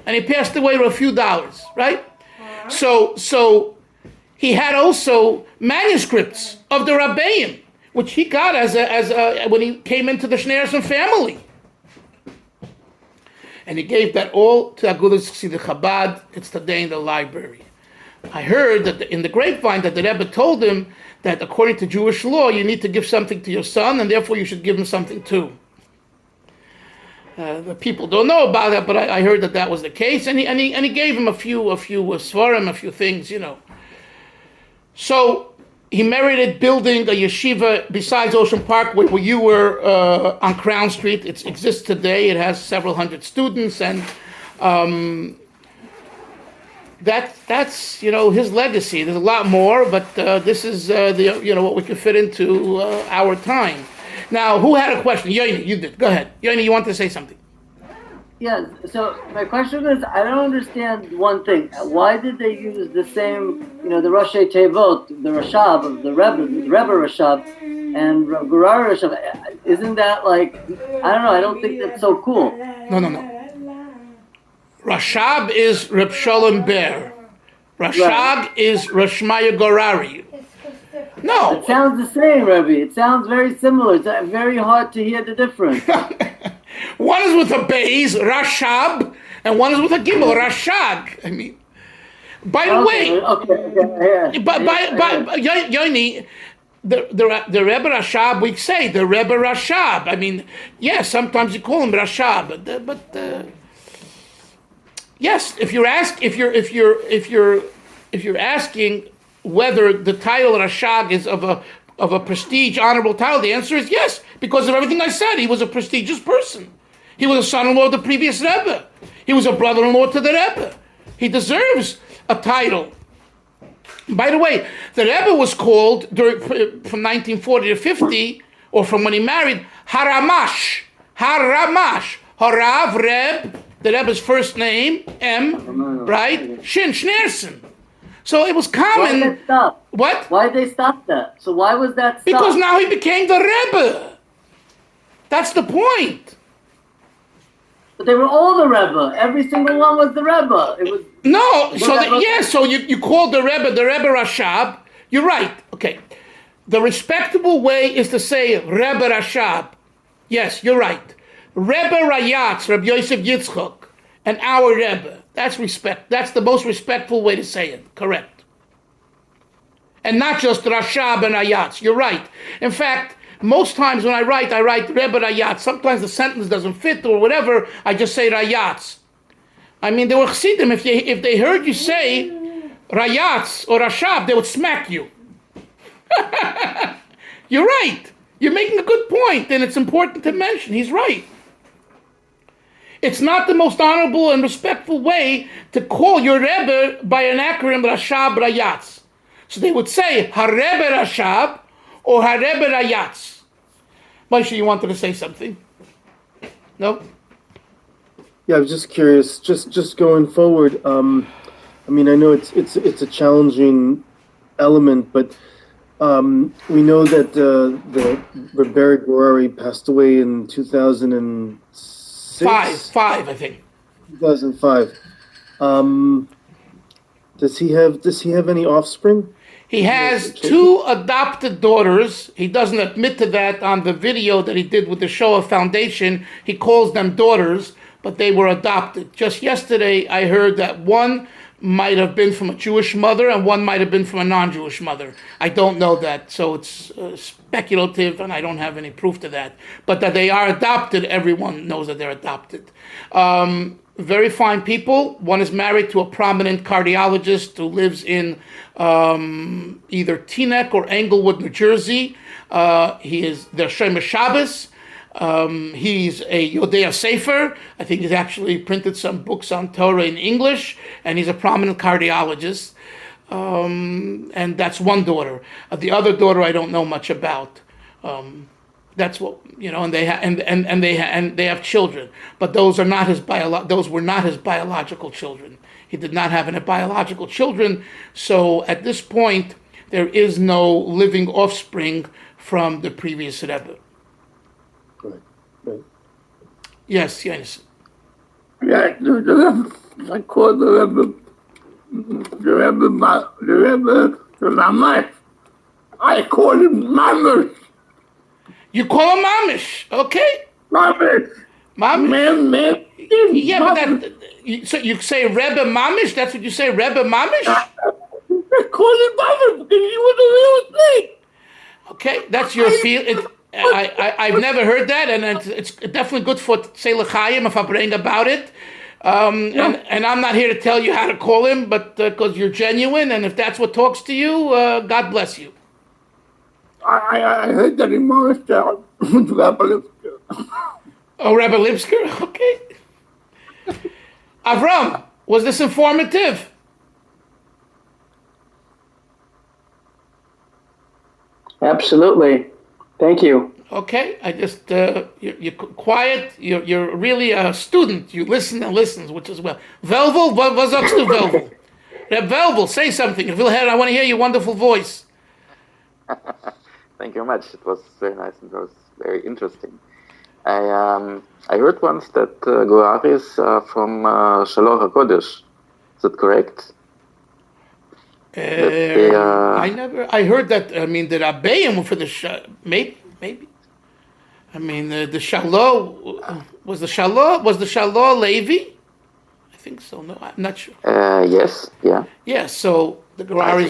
A: And he passed away with a few dollars, right? So he had also manuscripts of the Rabbeim, which he got as when he came into the Schneerson family. And he gave that all to Agudas Chassidei Chabad. It's today in the library. I heard that in the grapevine that the Rebbe told him that according to Jewish law, you need to give something to your son, and therefore you should give him something too. The people don't know about that, but I heard that was the case, and he gave him a few svarim, a few things, So he merited building a yeshiva besides Ocean Park, where you were on Crown Street. It exists today. It has several hundred students, and that's his legacy. There's a lot more, but this is what we can fit into our time. Now, who had a question? Yoini, you did. Go ahead. Yoini, you want to say something?
E: Yeah, so my question is, I don't understand one thing. Why did they use the same, the Roshei Tevot, the Rashab of the Rebbe Rashab, and Gurar Rashab? Isn't that like, I don't know, I don't think that's so cool.
A: No. Rashab is Reb Sholem Ber. Rashag is Rashmaya Gorari. No.
E: It sounds the same, Rebbe. It sounds very similar. It's very hard to hear the difference.
A: One is with a Beis, Rashab, and one is with a Gimel, Rashag. I mean, by the way, Yoni, the Rebbe Rashab, we say the Rebbe Rashab. I mean, yes, sometimes you call him Rashab, but yes, if you're asking whether the title Rashag is of a prestige, honorable title, the answer is yes, because of everything I said. He was a prestigious person. He was a son-in-law of the previous Rebbe. He was a brother-in-law to the Rebbe. He deserves a title. By the way, the Rebbe was called from 1940 to 50, or from when he married, Haramash. Harav Reb, the Rebbe's first name, M, right? Schneerson. So it was common.
E: Why did they stop?
A: What?
E: Why did they stop that? So why was that stopped?
A: Because now he became the Rebbe. That's the point.
E: But they were all the Rebbe. Every single one was the Rebbe. It was
A: no. So you called the Rebbe Rashab. You're right. Okay. The respectable way is to say Rebbe Rashab. Yes, you're right. Rebbe Rayatz, Rabbi Yosef Yitzchok, and our Rebbe. That's respect. That's the most respectful way to say it. Correct. And not just Rashab and Rayatz. You're right. In fact, most times when I write Rebbe Rayatz. Sometimes the sentence doesn't fit or whatever. I just say Rayatz. I mean, they were chassidim. If they heard you say Rayatz or Rashab, they would smack you. You're right. You're making a good point, and it's important to mention. He's right. It's not the most honorable and respectful way to call your Rebbe by an acronym Rashab Rayatz. So they would say HaRebbe Rashab or HaRebbe Rayatz. Moshe, you wanted to say something? No?
B: Yeah, I was just curious. Just going forward. I mean, I know it's a challenging element, but we know that the Rebbe Gorari passed away in 2007. 2006?
A: Five, I think.
B: 2005. Does he have any offspring?
A: He has two adopted daughters. He doesn't admit to that on the video that he did with the Shoah Foundation. He calls them daughters, but they were adopted. Just yesterday, I heard that one might have been from a Jewish mother and one might have been from a non-Jewish mother. I don't know that, so it's speculative, and I don't have any proof to that. But that they are adopted, everyone knows that they're adopted. Very fine people. One is married to a prominent cardiologist who lives in either Teaneck or Englewood, New Jersey. They're Shomer Shabbos. He's a Yodea Sefer. I think he's actually printed some books on Torah in English, and he's a prominent cardiologist. And that's one daughter. The other daughter I don't know much about. That's what and they have children, but those were not his biological children. He did not have any biological children, so at this point there is no living offspring from the previous Rebbe.
B: Right.
A: Yes.
D: Yeah, I call the Rebbe Mamash. I call him Mamash.
A: You call him Mamish, okay?
D: Mamish. Man.
A: Yeah, but so you say Rebbe Mamish? That's what you say, Rebbe Mamish?
D: I call him Mamish because he was a real thing.
A: Okay, that's your feel. I've never heard that, and it's definitely good for say l'chaim if I bring about it. And I'm not here to tell you how to call him, but because you're genuine, and if that's what talks to you, God bless you.
D: I heard that in Morristown. Rabbi Lipsker.
A: Oh, Rabbi Lipsker? Okay. Avram, was this informative?
C: Absolutely. Thank you.
A: Okay, I just, you're quiet, you're really a student. You listen and listens, which is well. Velvel, what sagst du, Velvel? Velvel, say something. I want to hear your wonderful voice.
F: Thank you very much. It was very nice and it was very interesting. I heard once that Gorar is from Shalom HaKodesh. Is that correct?
A: I heard that. I mean, the Rabbeim were for the maybe. I mean, the Shalom was the Shalom Levi. I think so. No, I'm not sure.
F: Yes. Yeah.
A: Yeah. So the Geraris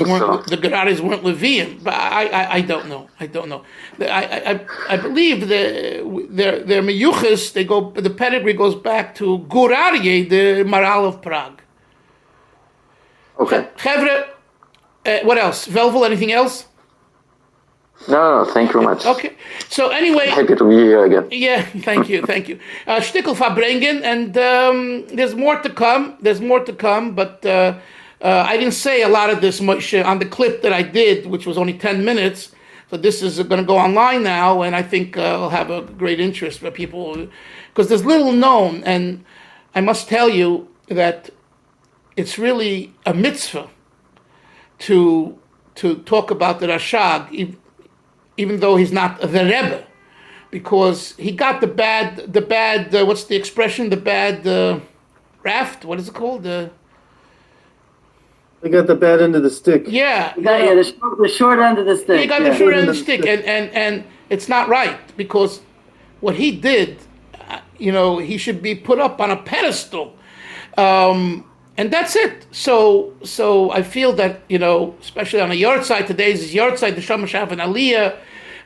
A: weren't Leviim, but I don't know. I believe their meyuchas. The pedigree goes back to Gurarye, the Maral of Prague.
F: Okay.
A: Chevre, what else? Velvel, anything else?
F: No, thank you very much.
A: Okay. So anyway,
F: Happy to be here again.
A: Yeah, thank you. Shtickle Farbrengen, and there's more to come. But I didn't say a lot of this much on the clip that I did, which was only 10 minutes. So this is going to go online now, and I think it'll have a great interest for people, because there's little known, and I must tell you that it's really a mitzvah to talk about the Rashag, even though he's not the Rebbe, because he got the bad. What's the expression? The bad raft. What is it called?
B: They got the bad end of the stick.
A: Yeah.
E: The short end of the stick.
A: He got the short end of the stick, and it's not right, because what he did, he should be put up on a pedestal. And that's it. So I feel that, especially on a Yahrtzeit, today's Yahrtzeit, the Shama Shav and Aliyah,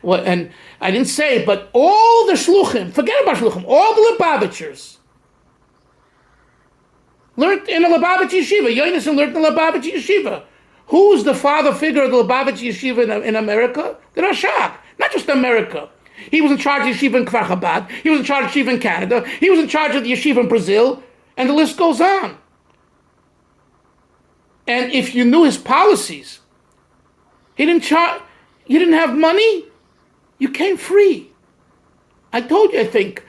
A: and I didn't say, but all the Shluchim, forget about Shluchim, all the Lubavitchers learned in a Lubavitch yeshiva. Yonason learned in a Lubavitch yeshiva. Who's the father figure of the Lubavitch yeshiva in America? The Rashag. Not just America. He was in charge of yeshiva in Kfar Chabad. He was in charge of yeshiva in Canada. He was in charge of the yeshiva in Brazil. And the list goes on. And if you knew his policies, you didn't have money, you came free. I told you, I think,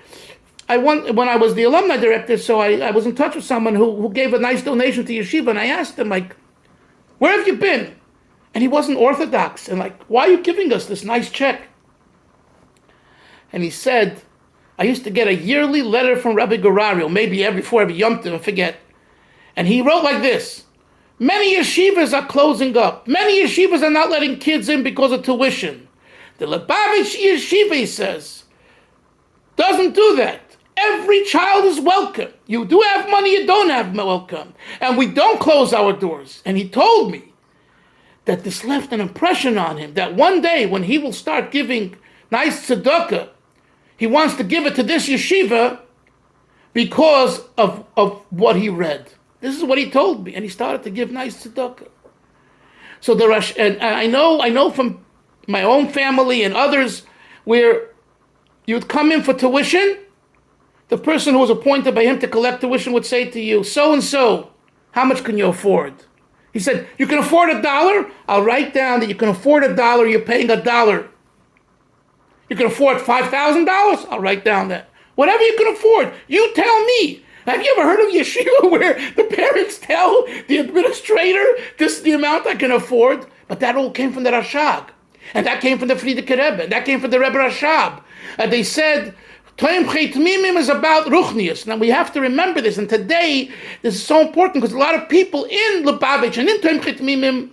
A: when I was the alumni director, so I was in touch with someone who gave a nice donation to yeshiva, and I asked him, where have you been? And he wasn't Orthodox, and why are you giving us this nice check? And he said, I used to get a yearly letter from Rabbi Gorario, maybe before every Yom Tov, I forget. And he wrote like this: many yeshivas are closing up. Many yeshivas are not letting kids in because of tuition. The Lubavitch Yeshiva, he says, doesn't do that. Every child is welcome. You do have money, you don't have welcome. And we don't close our doors. And he told me that this left an impression on him, that one day when he will start giving nice tzedakah, he wants to give it to this yeshiva because of what he read. This is what he told me. And he started to give nice tzedakah. So and I know from my own family and others where you'd come in for tuition, the person who was appointed by him to collect tuition would say to you, so-and-so, how much can you afford? He said, you can afford $1? I'll write down that you can afford $1, you're paying $1. You can afford $5,000? I'll write down that. Whatever you can afford, you tell me. Have you ever heard of yeshiva where the parents tell the administrator, this is the amount I can afford? But that all came from the Rashag. And that came from the Frierdiker Rebbe. And that came from the Rebbe Rashab. And they said, Toim Chetmimim is about Ruchnius. Now we have to remember this. And today, this is so important because a lot of people in Lubavitch and in Toim Chetmimim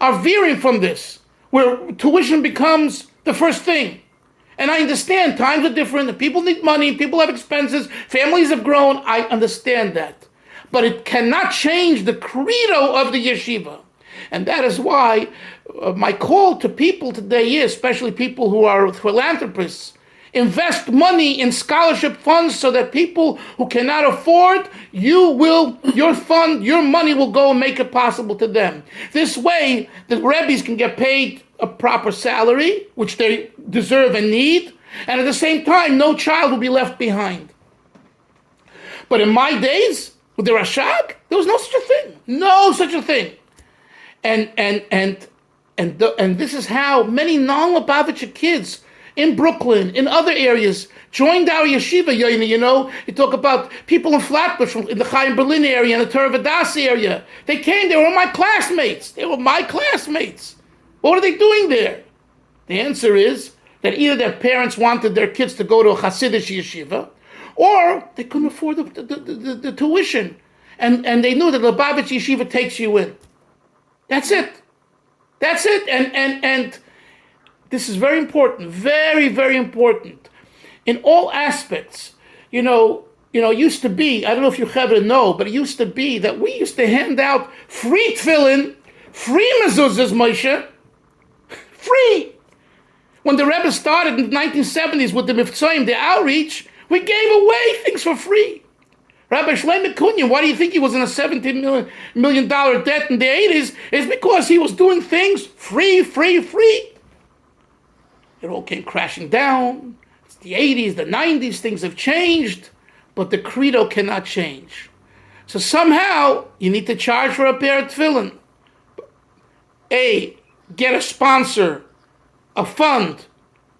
A: are veering from this, where tuition becomes the first thing. And I understand times are different, and people need money, people have expenses, families have grown. I understand that. But it cannot change the credo of the yeshiva. And that is why my call to people today is, especially people who are philanthropists, invest money in scholarship funds so that people who cannot afford, your money will go and make it possible to them. This way, the Rebbes can get paid a proper salary, which they deserve and need, and at the same time, no child will be left behind. But in my days, with the Rashag, there was no such a thing. No such a thing. And this is how many non-Lubavitcher kids in Brooklyn, in other areas, joined our yeshiva. You know, you talk about people in Flatbush, in the Chaim Berlin area, in the Torah Vodaas area. They came, they were my classmates. What are they doing there? The answer is that either their parents wanted their kids to go to a Hasidic yeshiva, or they couldn't afford the tuition. And they knew that the Lubavitch yeshiva takes you in. That's it. And this is very important, very, very important. In all aspects, it used to be, I don't know if you ever know, but it used to be that we used to hand out free tefillin, free mezuzahs, Moshe, free. When the Rebbe started in the 1970s with the Mivtzoyim, the outreach, we gave away things for free. Rabbi Shlomo Kunyan, why do you think he was in a $17 million debt in the 80s? It's because he was doing things free. It all came crashing down. It's the 80s, the 90s, things have changed, but the credo cannot change. So somehow, you need to charge for a pair of tefillin. Get a sponsor, a fund,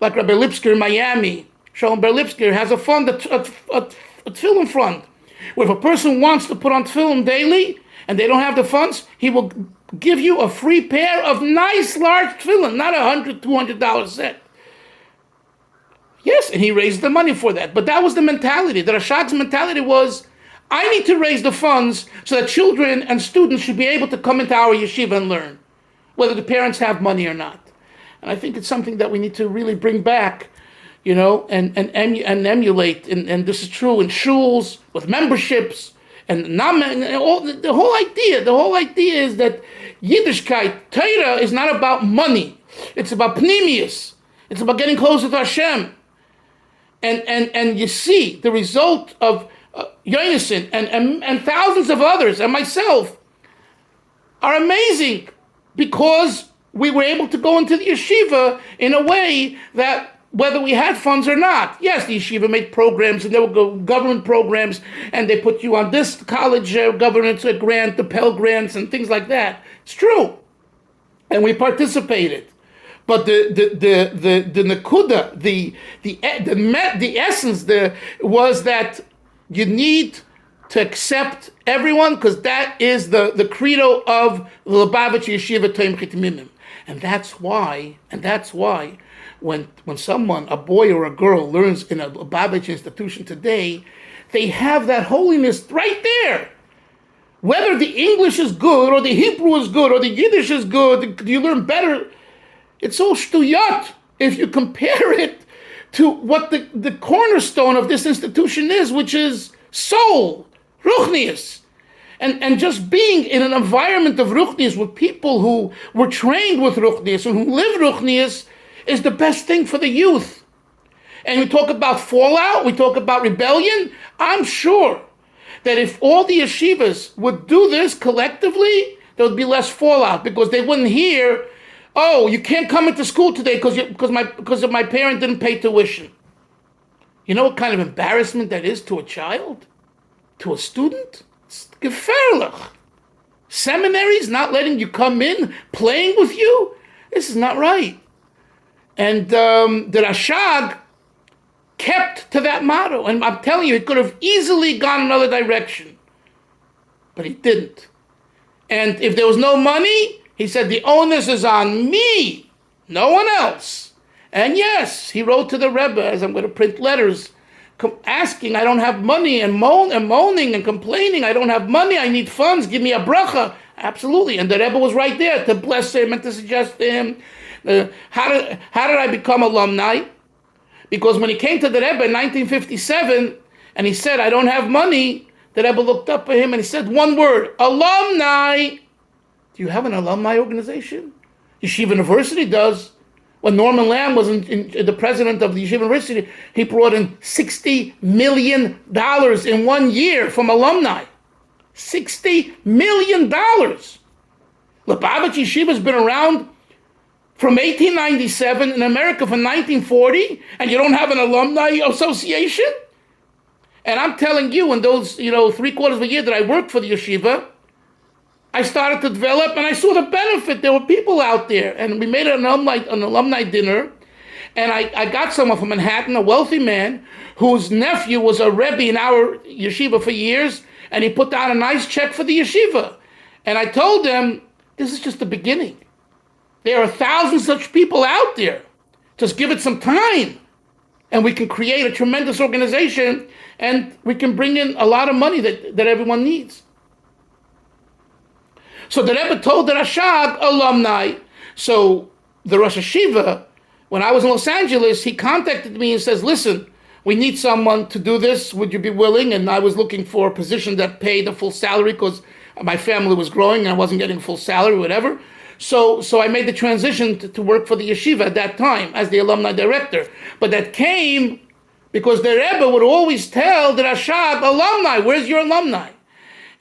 A: like Rabbi Lipsker in Miami. Shalom Ber Lipsker has a fund, a tefillin fund, where if a person wants to put on tefillin daily, and they don't have the funds, he will give you a free pair of nice large tefillin, not $100, $200 set. Yes, and he raised the money for that. But that was the mentality. The Rashag's mentality was, I need to raise the funds so that children and students should be able to come into our yeshiva and learn, whether the parents have money or not. And I think it's something that we need to really bring back, and emulate. And this is true in shuls, with memberships, and the whole idea is that Yiddishkeit, Torah, is not about money. It's about pnimius. It's about getting closer to Hashem. And you see the result of Yonason and thousands of others and myself are amazing because we were able to go into the yeshiva in a way that whether we had funds or not. Yes, the yeshiva made programs, and there were government programs, and they put you on this college governance grant, the Pell grants, and things like that. It's true. And we participated. But the nakuda, the essence there was that you need to accept everyone, because that is the credo of the Lubavitch Yeshiva Toim Chitmimim. And that's why when someone, a boy or a girl, learns in a Lubavitch institution today, they have that holiness right there. Whether the English is good or the Hebrew is good or the Yiddish is good, you learn better. It's all shtuyat if you compare it to what the cornerstone of this institution is, which is soul, ruchnius. And just being in an environment of ruchnius with people who were trained with ruchnius and who live ruchnius is the best thing for the youth. And we talk about fallout, we talk about rebellion. I'm sure that if all the yeshivas would do this collectively, there would be less fallout because they wouldn't hear, oh, you can't come into school today because my parent didn't pay tuition. You know what kind of embarrassment that is to a child, to a student? It's gefährlich. Seminaries not letting you come in, playing with you. This is not right. And the Rashag kept to that motto. And I'm telling you, he could have easily gone another direction. But he didn't. And if there was no money, he said, the onus is on me, no one else. And yes, he wrote to the Rebbe, as I'm going to print letters, asking, I don't have money, and moaning and complaining, I don't have money, I need funds, give me a bracha. Absolutely. And the Rebbe was right there to bless him and to suggest to him, how did I become alumni? Because when he came to the Rebbe in 1957 and he said, I don't have money, the Rebbe looked up at him and he said one word, alumni. Do you have an alumni organization? Yeshiva University does. When Norman Lamb was the president of the Yeshiva University, he brought in $60 million in 1 year from alumni. $60 million. Lubavitch Yeshiva has been around from 1897 in America from 1940, and you don't have an alumni association? And I'm telling you, in those 3/4 of a year that I worked for the yeshiva, I started to develop, and I saw the benefit. There were people out there, and we made an alumni dinner, and I got someone from Manhattan, a wealthy man, whose nephew was a rebbe in our yeshiva for years, and he put down a nice check for the yeshiva. And I told them, this is just the beginning. There are thousands of such people out there. Just give it some time, and we can create a tremendous organization, and we can bring in a lot of money that everyone needs. So the Rebbe told the Rashag alumni. So the Rosh Hashiva, when I was in Los Angeles, he contacted me and says, listen, we need someone to do this. Would you be willing? And I was looking for a position that paid a full salary because my family was growing and I wasn't getting full salary, whatever. So I made the transition to work for the yeshiva at that time as the alumni director. But that came because the Rebbe would always tell the Rashag, alumni, where's your alumni?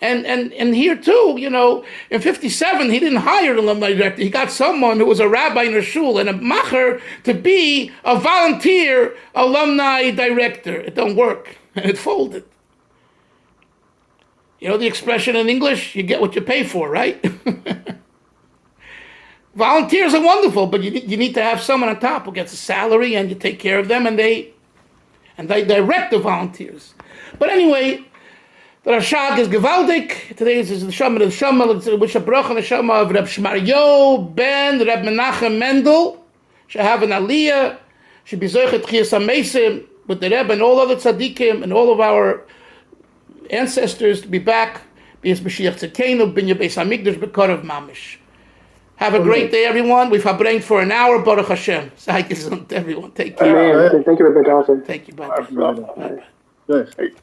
A: And here too, in 57, he didn't hire an alumni director. He got someone who was a rabbi in a shul and a macher to be a volunteer alumni director. It don't work, and it folded. You know the expression in English, you get what you pay for, right? Volunteers are wonderful, but you need to have someone on top who gets a salary and you take care of them, and they direct the volunteers. But anyway, the Rashag is gewaldig. Today is the Shama, which a bracha and the Shama of Reb Shmaryo ben Reb Menachem Mendel. She have an aliyah. She be zoichet chiyas hamesim with the Rebbe and all other tzaddikim and all of our ancestors to be back. B'yis Mashiach Tzedkeinu, bin Beis Hamikdash b'korav mamish. Have a great day, everyone. We've Farbrengen for an hour. Baruch Hashem. Say everyone. Take care.
G: Amen. Thank you, Rabbi Johnson.
A: Thank you. Bye.
B: Good.